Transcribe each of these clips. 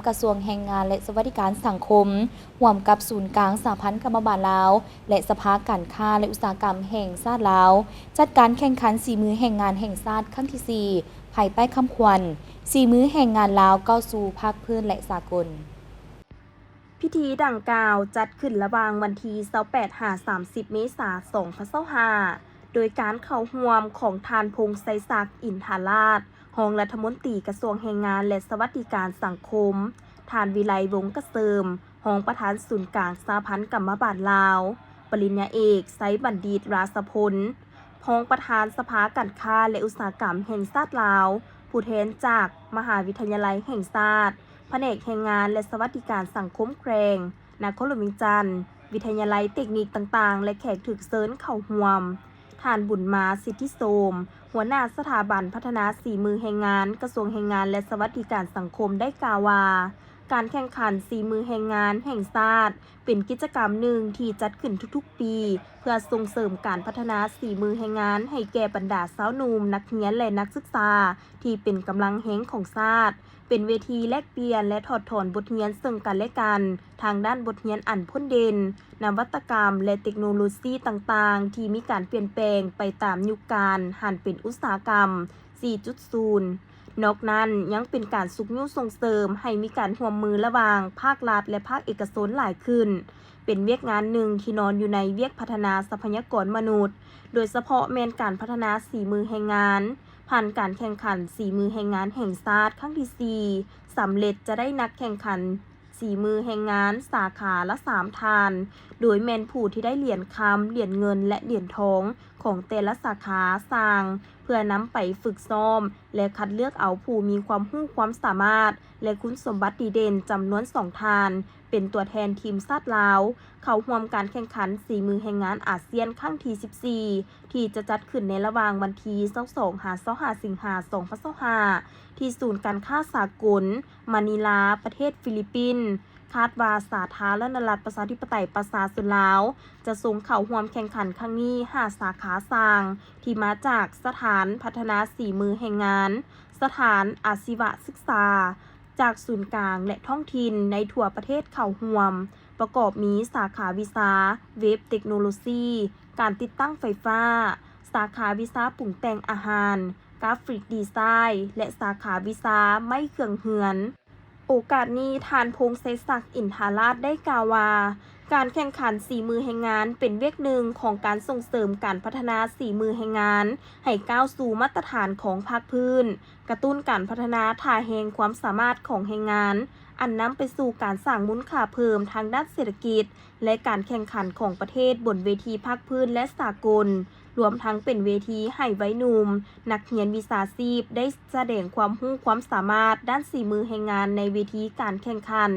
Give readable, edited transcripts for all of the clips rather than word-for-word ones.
กระทรวงแรงงานและสวัสดิการสังคมร่วมกับศูนย์กลางสหพันธ์กรรมบาลลาวและสภาการค้าและอุตสาหกรรมแห่งชาติลาวจัดการแข่งขันสีมือแห่งงานแห่งชาติครั้งที่ 4 ภายใต้คำขวัญสีมือแห่งงานลาวก้าวสู่ภาคพื้นและสากลพิธีดังกล่าวจัดขึ้นระหว่างวันที่28-30 เมษายน 2025โดยการเข้าร่วมของทานพงษ์ไสศักดิ์ อินทาราชรองรัฐมนตรีกระทรวงแรงงานและสวัสดิการสังคมทานวิไลวงศ์เกษมรองประธานศูนย์กลางสหพันธ์กรรมบาลลาวปริญญาเอกไซบัณฑิตราษพลรองประธานสภาการค้าและอุตสาหกรรมแห่งชาติลาวผู้แทนจากมหาวิทยาลัยแห่งชาติแผนกแรงงานและสวัสดิการสังคมแครงนครหลวงเวียงจันทร์วิทยาลัยเทคนิคต่างๆและแขกถูกเชิญเข้าร่วมท่านบุญมาสิทธิโสมหัวหน้าสถาบันพัฒนาฝีมือแรงงานกระทรวงแรงงานและสวัสดิการสังคมได้กล่าวว่าการแข่งขันฝีมือแรงงานแห่งชาติเป็นกิจกรรมหนึ่งที่จัดขึ้นทุกๆปีเพื่อส่งเสริมการพัฒนาฝีมือแรงงานให้แก่บรรดาสาวหนุ่มนักเรียนและนักศึกษาที่เป็นกำลังแห่งของชาติเป็นเวทีแลกเปลี่ยนและถอดถอนบทเรียนซึ่งกันและกันทางด้านบทเรียนอันพ้นเด่นนวัตกรรมและเทคโนโลยีต่างๆที่มีการเปลี่ยนแปลงไปตามยุคกาลหันเป็นอุตสาหกรรม 4.0 นอกนั้นยังเป็นการสุขยุส่งเสริมให้มีการร่วมมือระหว่างภาครัฐและภาคเอกชนหลายขึ้นเป็นเวียกงานหนึ่งที่นอนอยู่ในเวียกพัฒนาทรัพยากรมนุษย์โดยเฉพาะแมนการพัฒนาฝีมือแรงงานผ่านการแข่งขันฝีมือแรงงานแห่งชาติครั้งที่ 4สำเร็จจะได้นักแข่งขันฝีมือแรงงานสาขาละ3ทานโดยแมนผู้ที่ได้เหรียญคำเหรียญเงินและเหรียญทองของแต่ละสาขาสร้างเพื่อนำไปฝึกซ้อมและคัดเลือกเอาผู้มีความรู้ความสามารถและคุณสมบัติดีเด่นจำนวน2ทานเป็นตัวแทนทีมชาติลาวเข้าร่วมการแข่งขันฝีมือแรงงานอาเซียนครั้งที่ 14ที่จะจัดขึ้นในระหว่างวันที่22-25 สิงหาคม 2025ที่ศูนย์การค้าสากลมะนิลาประเทศฟิลิปปินส์คาดว่าสาธารณรัฐประชาธิปไตยประชาชนลาวจะส่งเข้าร่วมแข่งขันครั้งนี้5สาขาสร้างที่มาจากสถานพัฒนาฝีมือแรงงานสถานอาชีวศึกษาจากศูนย์กลางและท้องถิ่นในทั่วประเทศเข้าร่วมประกอบมีสาขาวิชาเว็บเทคโนโลยีการติดตั้งไฟฟ้าสาขาวิชาปรุงแต่งอาหารกราฟิกดีไซน์และสาขาวิชาไม้เครื่องเฮือนโอกาสนี้ทานพงษ์ไสศักดิ์ อินทาราชได้กล่าวว่าการแข่งขันฝีมือแรงงานเป็นเวกหนึ่งของการส่งเสริมการพัฒนาฝีมือแรงงานให้ก้าวสู่มาตรฐานของภาคพื้นกระตุ้นการพัฒนาท่าแห่งความสามารถของแรงงานอันนำไปสู่การสร้างมูลค่าเพิ่มทางด้านเศรษฐกิจและการแข่งขันของประเทศบนเวทีภาคพื้นและสากลรวมทั้งเป็นเวทีให้วัยหนุ่มนักเรียนวิชาชีพได้แสดงความรู้ความสามารถด้านฝีมือแรงงานในเวทีการแข่งขัน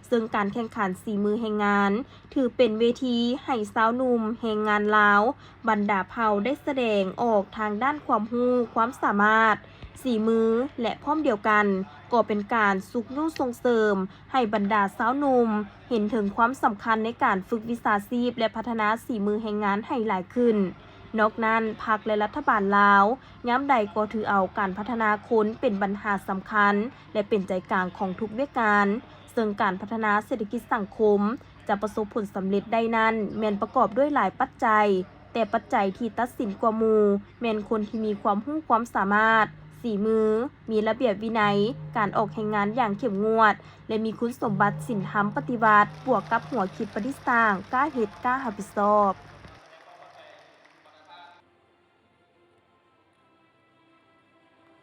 ซึ่งการแข่งขันฝีมือแรงงานถือเป็นเวทีให้สาวหนุ่มแรงงานลาวบรรดาเผ่าได้แสดงออกทางด้านความรู้ความสามารถฝีมือและพร้อมเดียวกันก็เป็นการสุขยุส่งเสริมให้บรรดาสาวหนุ่มเห็นถึงความสำคัญในการฝึกวิชาชีพและพัฒนาฝีมือแรงงานให้หลายขึ้นนอกนั้นพรรคและรัฐบาลลาวย้ำใดก็ถือเอาการพัฒนาคนเป็นปัญหาสำคัญและเป็นใจกลางของทุกเวการซึ่งการพัฒนาเศรษฐกิจสังคมจะประสบผลสำเร็จได้นั้นแม่นประกอบด้วยหลายปัจจัยแต่ปัจจัยที่ตัดสินกว่าหมู่แม่นคนที่มีความรู้ความสามารถฝีมือมีระเบียบวินัยการออกแรงงานอย่างเข้มงวดและมีคุณสมบัติศีลธรรมปฏิบัติบวกกับหัวคิดประดิษฐ์สร้างกล้าเฮ็ดกล้ารับผิดชอบ